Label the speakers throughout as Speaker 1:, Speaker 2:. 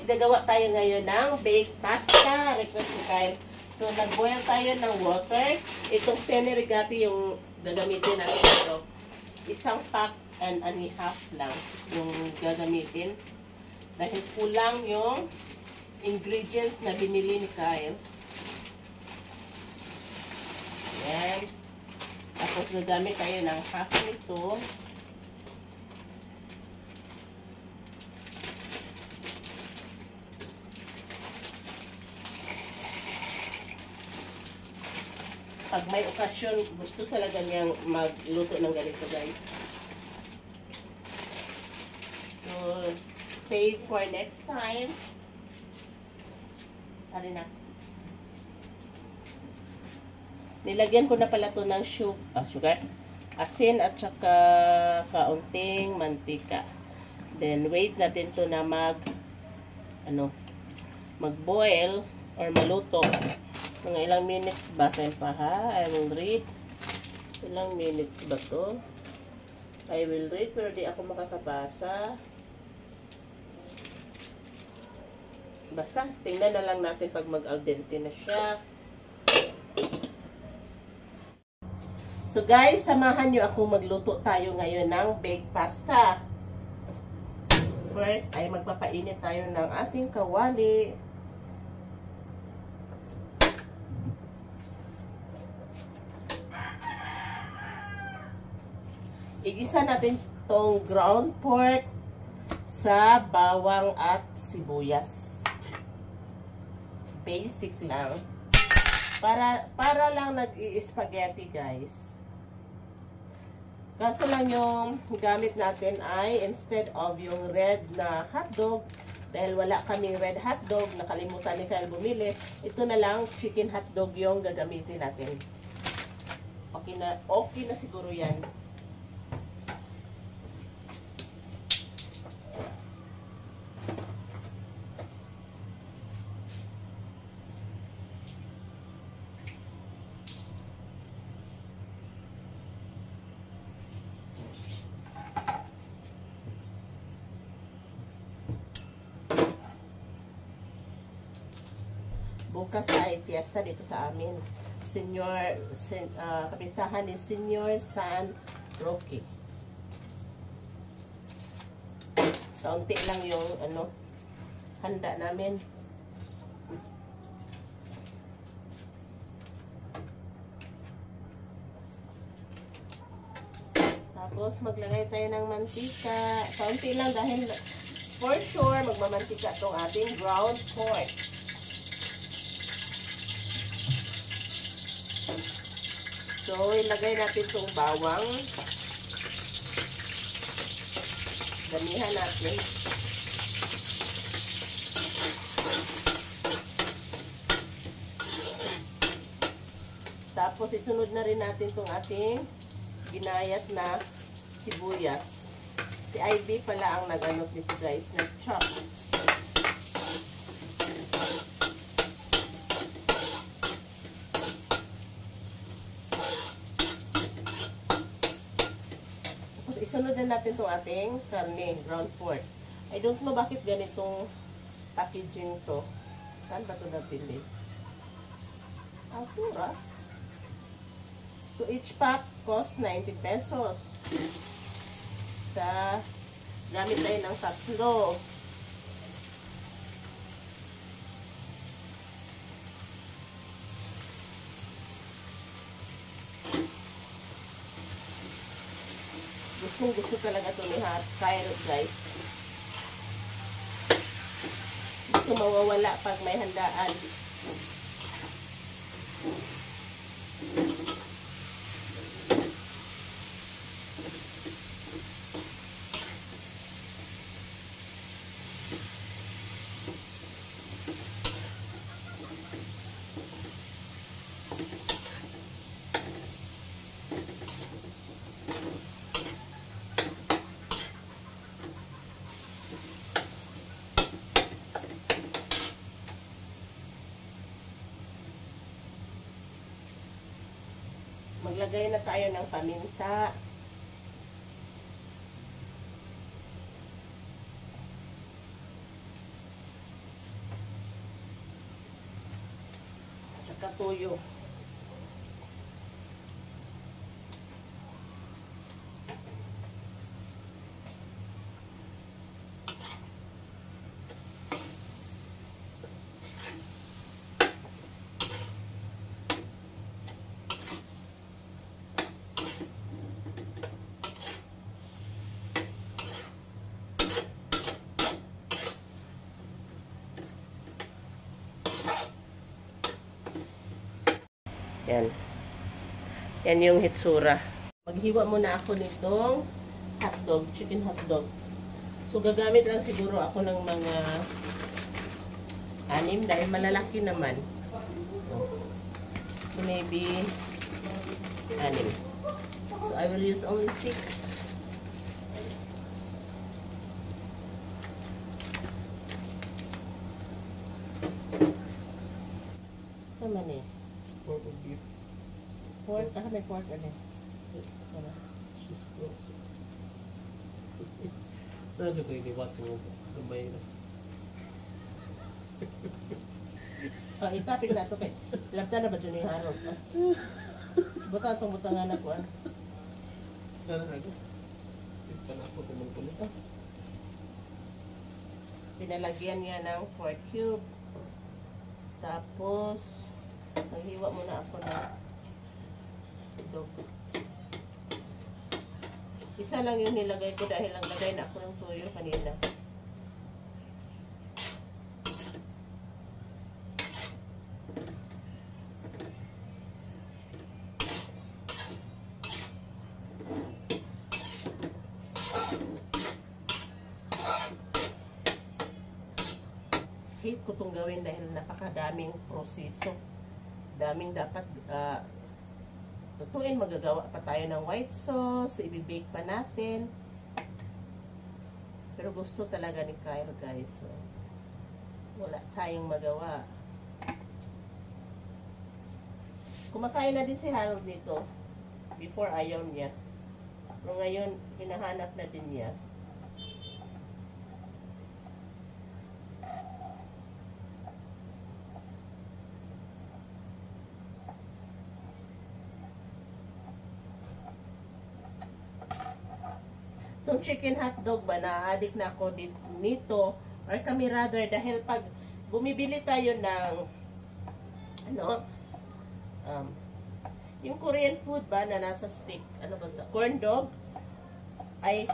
Speaker 1: guys, gagawa tayo ngayon ng baked pasta. Request ni Kyle. So, nag-boil tayo ng water. Itong penne rigati yung gagamitin natin ito. Isang pack and a half lang yung gagamitin. Dahil kulang yung ingredients na binili ni Kyle. Ayan. Tapos, gagamit tayo ng half nito. Pag may okasyon, gusto talaga niyang magluto ng ganito, guys. So, save for next time. Ano na? Nilagyan ko na pala to ng sugar, asin at saka kaunting mantika. Then, wait natin to na mag-boil or maluto. Mga ilang minutes ba? Time pa ha? I will read. Ilang minutes ba to? I will read pero di ako makakabasa. Basta, tingnan na lang natin pag mag-al dente na siya. So guys, samahan nyo ako magluto tayo ngayon ng baked pasta. First ay magpapainit tayo ng ating kawali. Igisa natin tong ground pork sa bawang at sibuyas. Basic lang. Para lang nag-i-spaghetti, guys. Kaso lang yung gamit natin ay instead of yung red na hotdog, dahil wala kaming red hotdog, nakalimutan ni Kyle bumili, ito na lang chicken hotdog yung gagamitin natin. Okay na siguro yan. Bukas ay fiesta dito sa amin. Kapistahan ni Senior San Roque. Kaunti lang yung handa namin. Tapos maglagay tayo ng mantika. Kaunti lang dahil for sure magmamantika tong ating ground pork. So, ilagay natin itong bawang. Damihan natin. Tapos, isunod na rin natin itong ating ginayat na sibuyas. Si Ivy pala ang nag-anot nito, guys, nag-chop. Isunod na natin itong ating karne, ground pork. I don't know bakit ganitong packaging to. Saan ba ito nabili? Alturas. So, each pack cost 90 pesos. Gamit tayo ng tatlo. Gusto talaga ito ni Kyle, guys. Gusto mawawala pag may handaan. Maglagay na tayo ng paminta. katuyo. Yan. Yan yung hitsura. Maghiwa muna ako nitong hotdog, chicken hotdog. So, gagamit lang siguro ako ng mga 6 dahil malalaki naman. So, maybe 6. So, I will use only 6. Sama ni?
Speaker 2: Pork or beef?
Speaker 1: Pork? May pork ulit.
Speaker 2: She's close. Ano siya kayo liwat mo? Gabay na.
Speaker 1: Itapin na ito kay labda na ba dyan yung harap? Buta itong butangan ako.
Speaker 2: Ano? Ito na ako kumagpulit.
Speaker 1: Pinalagyan niya ng 4 cube. Tapos, naghiwa muna ako na dog. Isa lang yung nilagay ko dahil ang lagay na ako ng tuyo kanina. Hate ko itong gawin dahil napakadaming proseso. Daming dapat tutuin. Magagawa pa tayo ng white sauce. Ibibake pa natin. Pero gusto talaga ni Kyle, guys. So, wala tayong magawa. Kumakain na din si Harold dito. Before ayaw niya. Pero ngayon, hinahanap na din niya. Itong chicken hotdog ba, na-addict na ako nito, or kami rather, dahil pag bumibili tayo ng yung Korean food ba na nasa stick, ano ba ito? Corn dog, ay,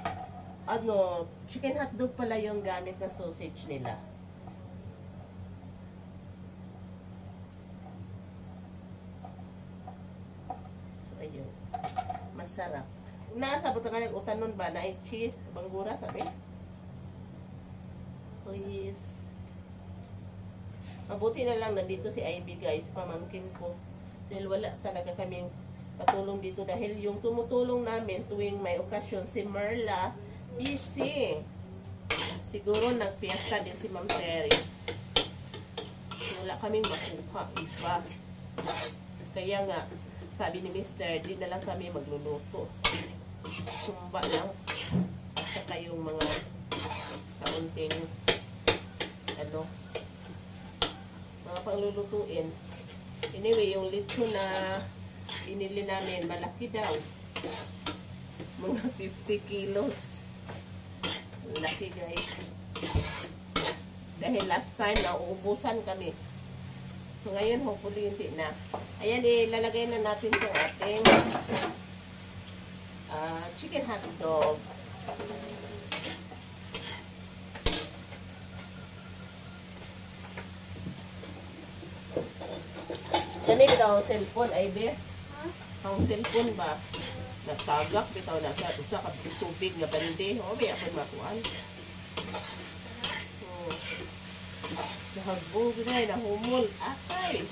Speaker 1: chicken hotdog pala yung gamit na sausage nila. So, ayun. Masarap. Nasa buta ka utanon ba na cheese, banggura, sabi? Please. Mabuti na lang nandito si Ivy, guys, pamangkin ko. Dahil wala talaga kaming patulong dito dahil yung tumutulong namin tuwing may okasyon si Merla, busy. Siguro nagpiesta din si Ma'am Terry. Wala kaming makuha iba. Kaya nga, sabi ni Mr. di na lang kami magluluto. Sumba lang. At saka yung mga kaunting mga panglulutuin. Anyway, yung lechon na binili namin, malaki daw. Mga 50 kilos. Laki, guys. Dahil last time, nauubusan kami. So, ngayon, hopefully, hindi na. Ayan, ilalagay na natin itong ating chicken hotdog. Kani bitaw ang cellphone, Ivy? Ang cellphone ba? Natagak, bitaw na sa usa ka tubig nga balde. O, may ako makuan. Nahagbog na, nahumol. Akay!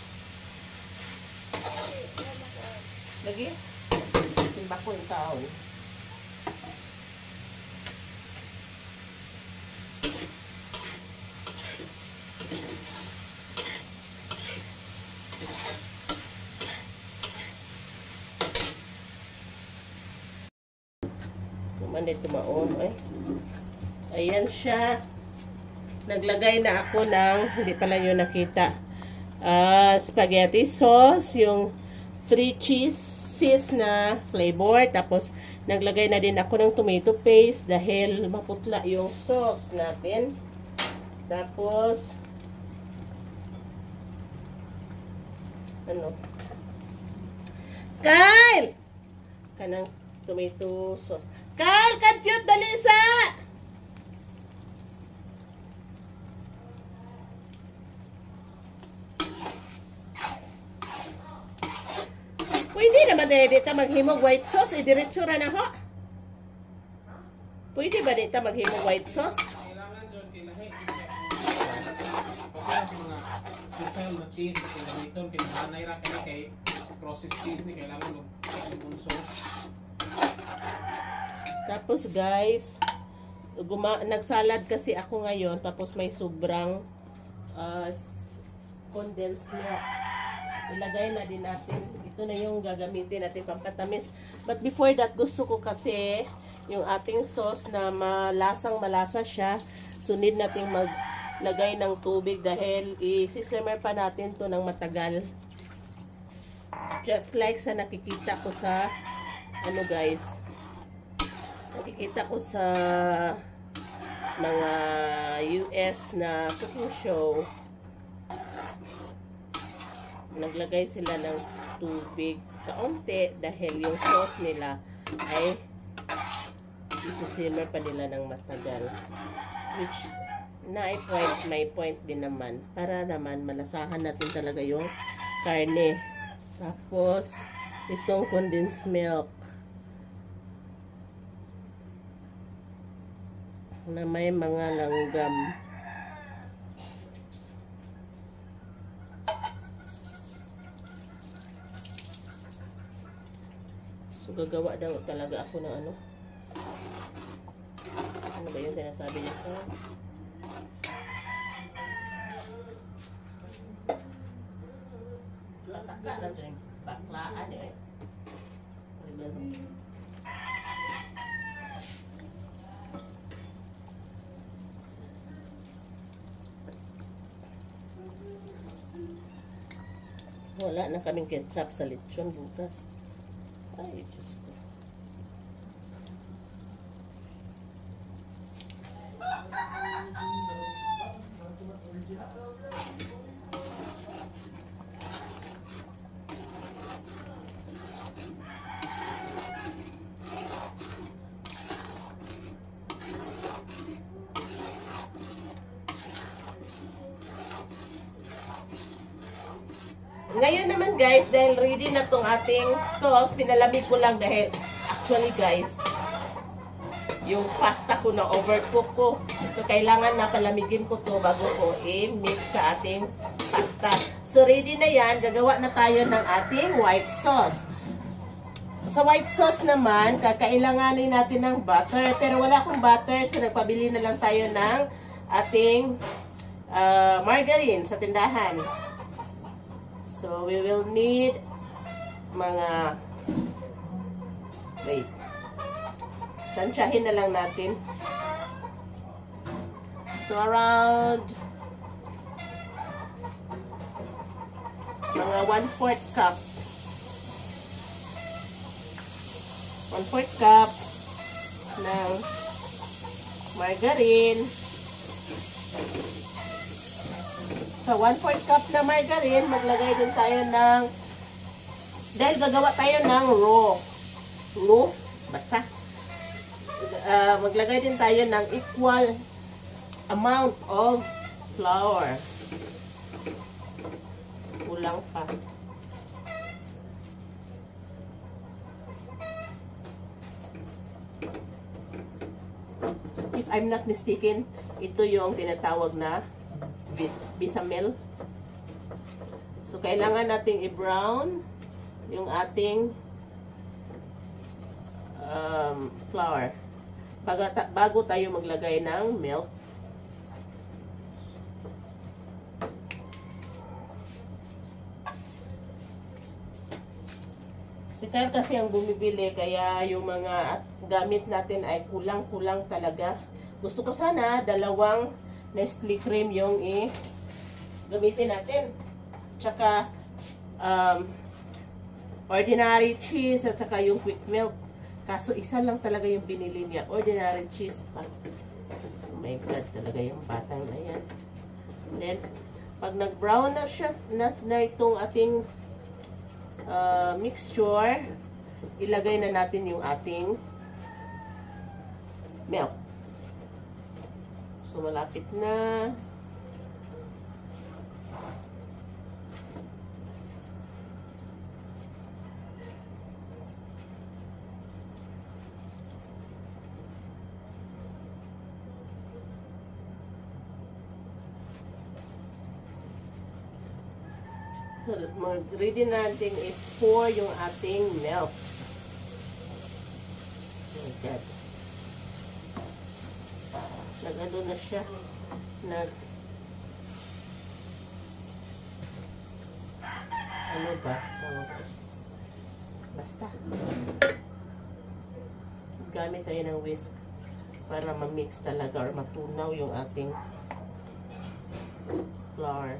Speaker 1: Lagi? Timba ko yung taon. Kumanday tumaon, eh. Ayan siya. Naglagay na ako ng, hindi pala nyo nakita, spaghetti sauce, yung 3 cheeses na flavor. Tapos, naglagay na din ako ng tomato paste dahil maputla yung sauce natin. Tapos, ano? Kyle! Kanang tomato sauce. Kyle, kadyot, dalisa! Pwede naman dito maghimog white sauce. Idiretso ra na ho. Pwede ba dito maghimog white sauce?
Speaker 2: Kailangan dyan, kailangan. Okay lang mga total na cheese. Kailangan ito, kailangan ra kaya kay processed cheese ni kailangan ng sauce.
Speaker 1: Tapos guys, nagsalad kasi ako ngayon. Tapos may sobrang condensed milk. Ilagay na din natin. Ito na yung gagamitin natin pampatamis. But before that, gusto ko kasi yung ating sauce na malasa siya. So, need natin maglagay ng tubig dahil i-simmer pa natin to ng matagal. Just like sa nakikita ko sa ano guys. Nakikita ko sa mga US na cooking show. Naglagay sila ng tubig kaunti dahil yung sauce nila ay isi-simmer pa nila ng matagal. Which may point din naman. Para naman malasahan natin talaga yung karne. Tapos, itong condensed milk na may mga langgam. So, gagawa daw talaga ako ng ano. Ano ba yung sinasabi niya? Pataka lang dyan. Baklaan eh. Wala na kaming ketchup sa lechon bukas. Ay, Diyos ko. Ngayon naman guys, dahil ready na tong ating sauce, pinalamig ko lang dahil actually guys, yung pasta ko na overcook ko. So, kailangan na palamigin ko to bago ko i-mix sa ating pasta. So, ready na yan. Gagawa na tayo ng ating white sauce. Sa white sauce naman, kakailanganin natin ng butter. Pero wala akong butter, so nagpabili na lang tayo ng ating margarine sa tindahan. So, we will need mga, wait, tansyahin na lang natin. So, around mga 1/4 cup. 1/4 cup ng margarine. So, 1/4 cup na margarine, maglagay din tayo ng, dahil gagawa tayo ng raw, basta. Maglagay din tayo ng equal amount of flour. Kulang pa. If I'm not mistaken, ito yung tinatawag na bechamel. So, kailangan nating i-brown yung ating flour bago tayo maglagay ng milk. Sikal kasi ang bumibili, kaya yung mga gamit natin ay kulang-kulang talaga. Gusto ko sana 2 Nestle cream yung gamitin natin. tsaka ordinary cheese at saka yung quick milk. Kaso isa lang talaga yung binili niya, ordinary cheese pa. Oh my God, talaga yung batang na yan. Then, pag nag-brown na siya, na itong ating mixture, ilagay na natin yung ating milk. So, malapit na. So, ready natin i-pour yung ating milk. Okay. Nag-ano na siya. Ano ba? Basta. Gamit tayo ng whisk para ma-mix talaga or matunaw yung ating flour.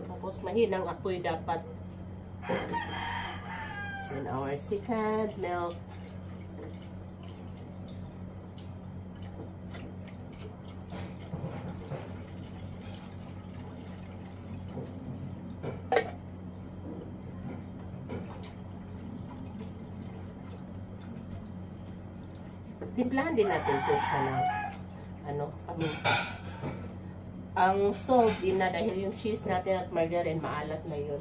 Speaker 1: Tapos mahinang apoy dapat. And our second milk. Timplahan din natin ito siya ng paminta. Ang salt din na dahil yung cheese natin at margarine maalat na yun.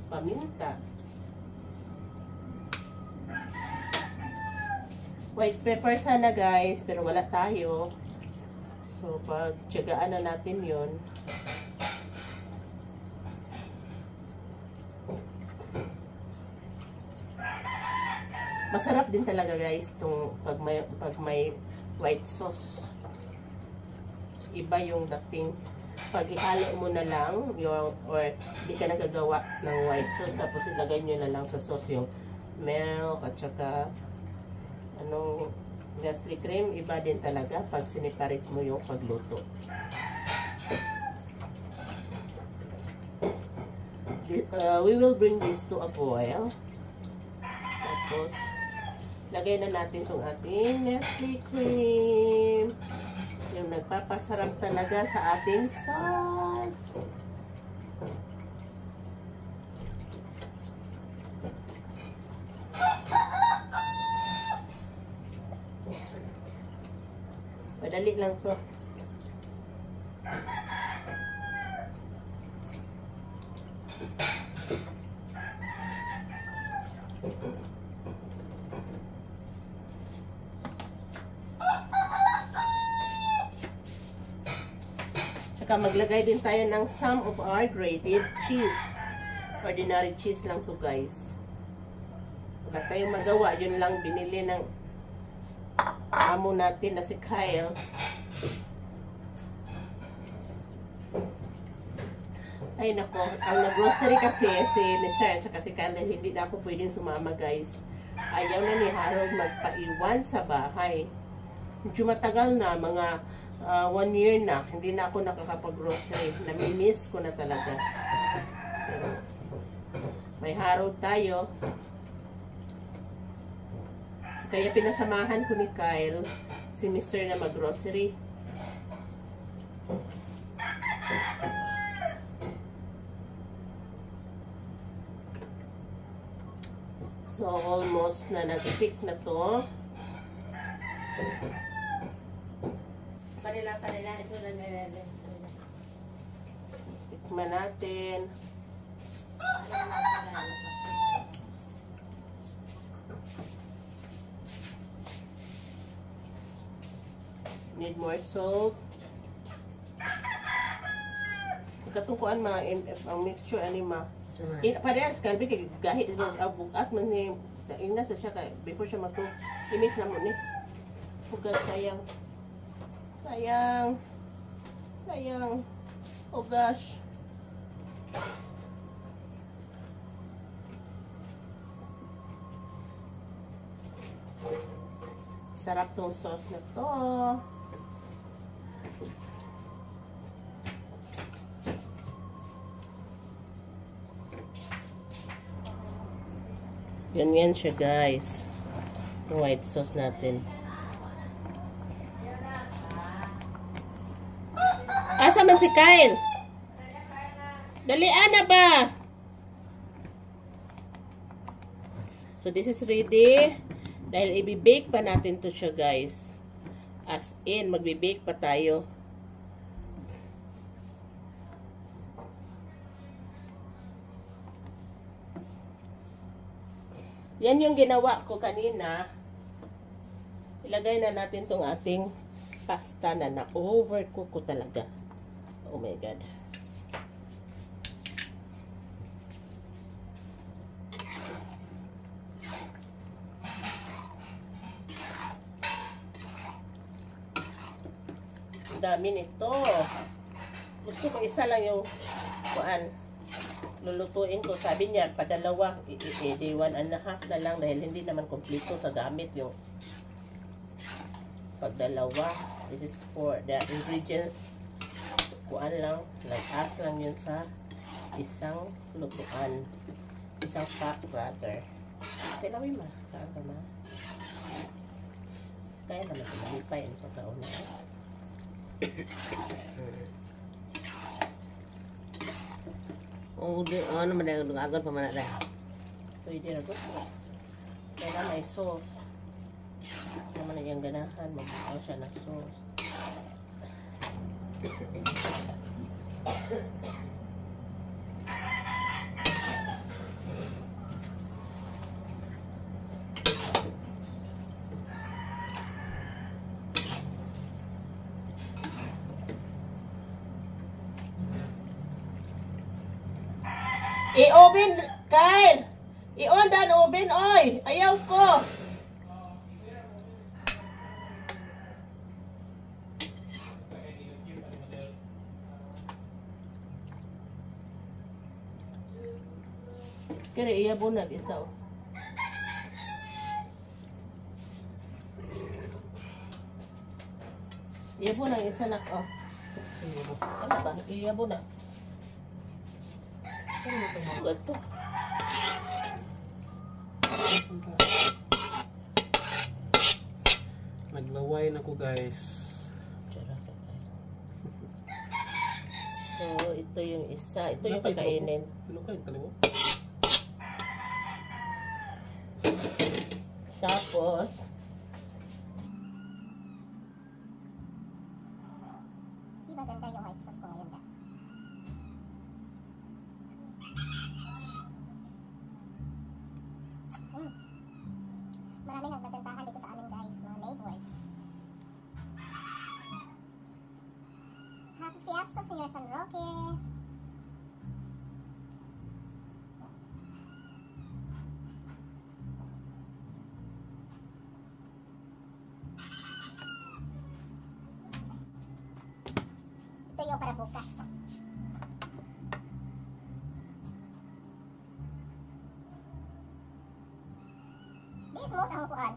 Speaker 1: Paminta. White pepper sana guys, pero wala tayo. So pag tiyagaan na natin yun. Masarap din talaga guys itong pag may white sauce. Iba yung dating pag ihalo mo na lang yung, or hindi ka nagagawa ng white sauce tapos ilagay nyo na lang sa sauce yung milk at saka Nestle cream. Iba din talaga pag siniparate mo yung pagluto. We will bring this to a boil. Tapos lagay na natin itong ating Nestle cream. Yung nagpapasarap talaga sa ating sauce. Madali lang to. Saka maglagay din tayo ng some of our grated cheese. Ordinary cheese lang to guys. Wala tayong magawa. Yun lang binili ng amo natin na si Kyle. Ay nako, ang nag-grocery kasi si Mr. Saka si Kyle, hindi na ako pwedeng sumama guys. Ayaw na ni Harold magpaiwan sa bahay. Medyo matagal na, mga 1 year na, hindi na ako nakakapag-grocery. Namimiss ko na talaga. Pero, may Harold tayo. So, kaya pinasamahan ko ni Kyle, si Mr. na mag-grocery. So, almost na nag-pick na to. Tikman natin. Need more salt. Katukuan mga ang mixture anima. Parehas kalbi kay gahit bukat man ni ina sa siya kay before siya magto i-mix na mo ni. Hugas sayang. Sayang. Oh gosh. Sarap tong sauce na to. Ganyan siya, guys. Yung white sauce natin. Asa man si Kyle? Dalian na ba? So, this is ready. Dahil i-bake pa natin to siya, guys. As in, magbe-bake pa tayo. Yan yung ginawa ko kanina. Ilagay na natin tong ating pasta na na-overcook ko talaga. Oh my God. Ang dami nito. Gusto ko isa lang yung kuan. Lulutuin ko. Sabi niya, padalawa. Di 1.5 na lang dahil hindi naman kompleto sa gamit yung pagdalawa. This is for the ingredients. Kuan lang. Nag-ask lang yun sa isang lutuan. Isang pack rather. Tilawin ma. Saan ka ma? Kaya naman tumalipay. Ano pagkaon na?
Speaker 3: Oh, ano man dahil agad pa man na.
Speaker 1: Pwede na gusto. Kaya may sauce. Naman na yung ganahan. Magbukaw siya ng sauce. I-oven, Kyle! I-on dan oven, oy! Ayaw ko! Kaya iya bunag isa, oh. Iya bunag isa nak, oh. Ano ba? Iya bunag. Ito.
Speaker 2: Naglaway na ko, guys.
Speaker 1: So, ito yung isa. Ito yung kakainin.
Speaker 2: Lukay, taliwa.
Speaker 1: Tapos,
Speaker 4: di ba ganda yung white sauce ko ngayon ba? Maraming nagtatantahan dito sa amin, guys, mga neighbors. Happy Fiesta, Senyor San Roque! Ito yung para bukas. Di smooth ang kuan.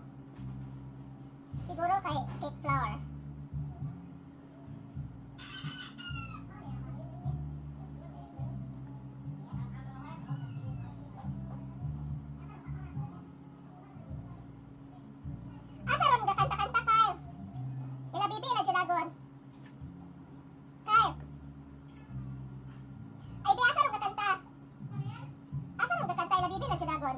Speaker 4: Siguro kay cake flour. Asa ron gakanta-kanta, Kyle? Ila bibi, ila julagon. Kyle. Ay, di asa ron gakanta? Asa ron gakanta, ila bibi, ila julagon.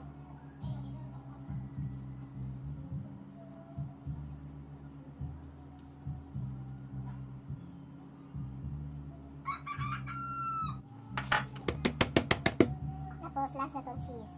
Speaker 4: Tapos, last na tong cheese.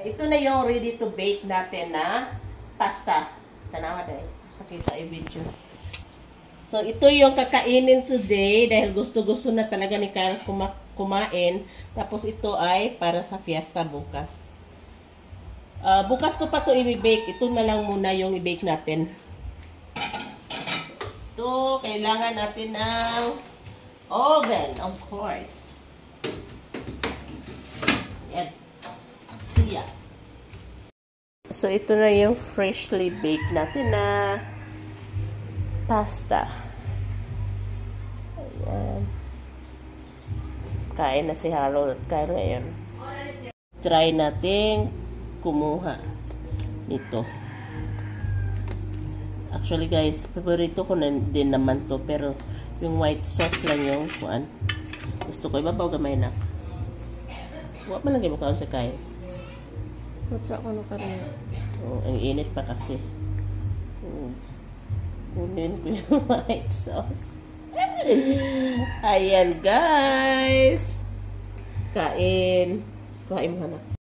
Speaker 1: ito na yung ready to bake natin na pasta. Tanawa dahil. Pakita yung video. So, ito yung kakainin today dahil gusto-gusto na talaga ni Kyle kumain. Tapos, ito ay para sa fiesta bukas. Bukas ko pa to i-bake. Ito na lang muna yung i-bake natin. Ito, kailangan natin ng oven, of course. Yan. Siya. So, ito na yung freshly baked natin na pasta. Ayan. Kain na si Harold at Kyle ngayon. Try natin kumuha nito. Actually guys, paborito ko na din naman to, pero yung white sauce lang yung kuan. Gusto ko ibabaw gamay na. Huwag man lang mo kaon sa Kyle.
Speaker 3: Matsa ko na karina.
Speaker 1: Oh, ang init pa kasi. Kunin ko yung white sauce. Ayan guys. Kain. Kain mo na.